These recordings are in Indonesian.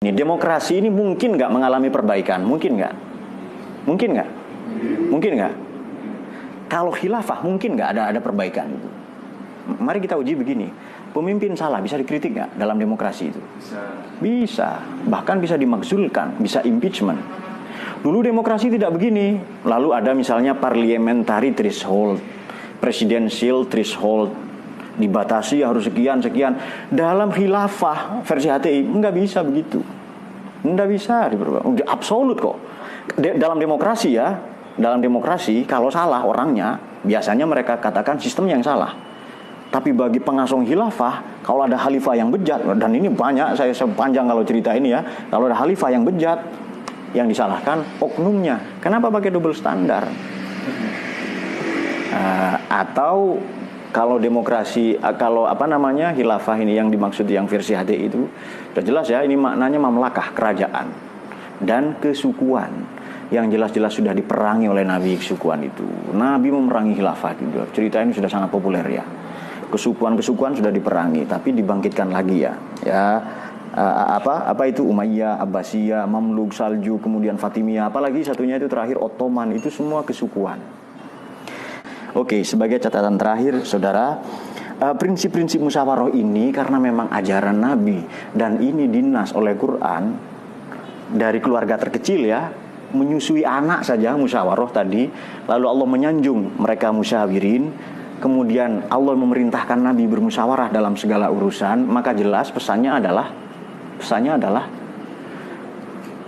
Ini demokrasi ini mungkin nggak mengalami perbaikan? Mungkin nggak? Mungkin nggak? Mungkin nggak? Kalau khilafah mungkin nggak ada perbaikan itu? Mari kita uji begini. Pemimpin salah bisa dikritik nggak dalam demokrasi itu? Bisa. Bahkan bisa dimakzulkan, bisa impeachment. Dulu demokrasi tidak begini. Lalu ada misalnya parliamentary threshold, presidential threshold, dibatasi harus sekian. Dalam khilafah versi HTI nggak bisa begitu, nggak bisa diperubah. Udah absolut kok. Dalam demokrasi ya, dalam demokrasi kalau salah orangnya biasanya mereka katakan sistem yang salah. Tapi bagi pengasuh khilafah, kalau ada khalifah yang bejat, dan ini banyak, saya sepanjang kalau cerita ini ya, kalau ada khalifah yang bejat, yang disalahkan oknumnya. Kenapa pakai double standar? Atau kalau demokrasi, kalau khilafah ini yang dimaksud yang versi HTI itu sudah jelas ya, ini maknanya mamlakah, kerajaan dan kesukuan yang jelas-jelas sudah diperangi oleh Nabi kesukuan itu. Nabi memerangi khilafah itu. Cerita ini sudah sangat populer ya. Kesukuan sudah diperangi, tapi dibangkitkan lagi ya. Apa itu Umayyah, Abbasiyah, Mamluk, Saljuk, kemudian Fatimiyah, apalagi satunya itu terakhir Ottoman, itu semua kesukuan. Oke, sebagai catatan terakhir, saudara, prinsip-prinsip musyawarah ini karena memang ajaran Nabi dan ini dinas oleh Quran dari keluarga terkecil ya, menyusui anak saja musyawarah tadi, lalu Allah menyanjung mereka musyawirin, kemudian Allah memerintahkan Nabi bermusyawarah dalam segala urusan, maka jelas pesannya adalah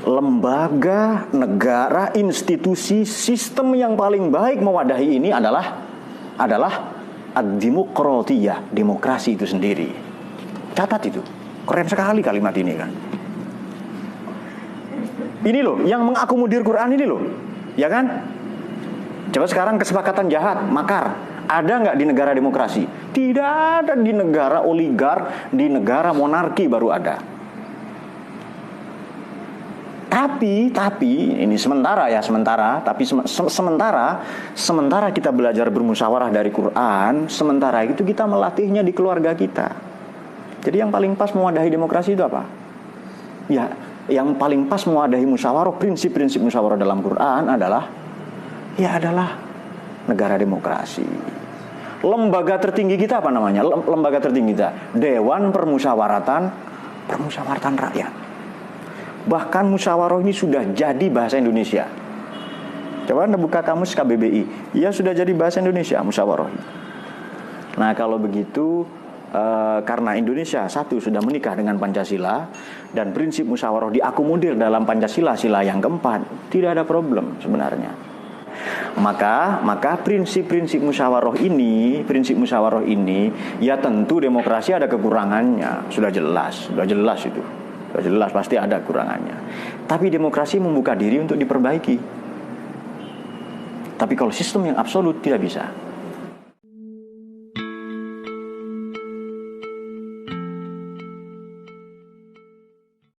lembaga, negara, institusi, sistem yang paling baik mewadahi ini adalah ad-demokratiyah, demokrasi itu sendiri. Catat itu. Keren sekali kalimat ini kan. Ini loh, yang mengakomodir Quran ini loh. Ya kan? Coba sekarang kesepakatan jahat, makar. Ada nggak di negara demokrasi? Tidak ada. Di negara oligar, di negara monarki baru ada. Tapi ini sementara kita belajar bermusyawarah dari Quran, sementara itu kita melatihnya di keluarga kita. Jadi yang paling pas mewadahi demokrasi itu apa? Ya, yang paling pas mewadahi musyawarah, prinsip-prinsip musyawarah dalam Quran adalah negara demokrasi. Lembaga tertinggi kita apa namanya? Lembaga tertinggi kita Dewan Permusyawaratan Rakyat. Bahkan musyawarah ini sudah jadi bahasa Indonesia. Coba Anda buka kamus KBBI, ya sudah jadi bahasa Indonesia musyawarah. Nah kalau begitu, karena Indonesia satu sudah menikah dengan Pancasila dan prinsip musyawarah diakomodir dalam Pancasila sila yang keempat, tidak ada problem sebenarnya. Maka prinsip musyawarah ini ya tentu demokrasi ada kekurangannya, sudah jelas itu. Sudah jelas pasti ada kurangannya. Tapi demokrasi membuka diri untuk diperbaiki. Tapi kalau sistem yang absolut tidak bisa.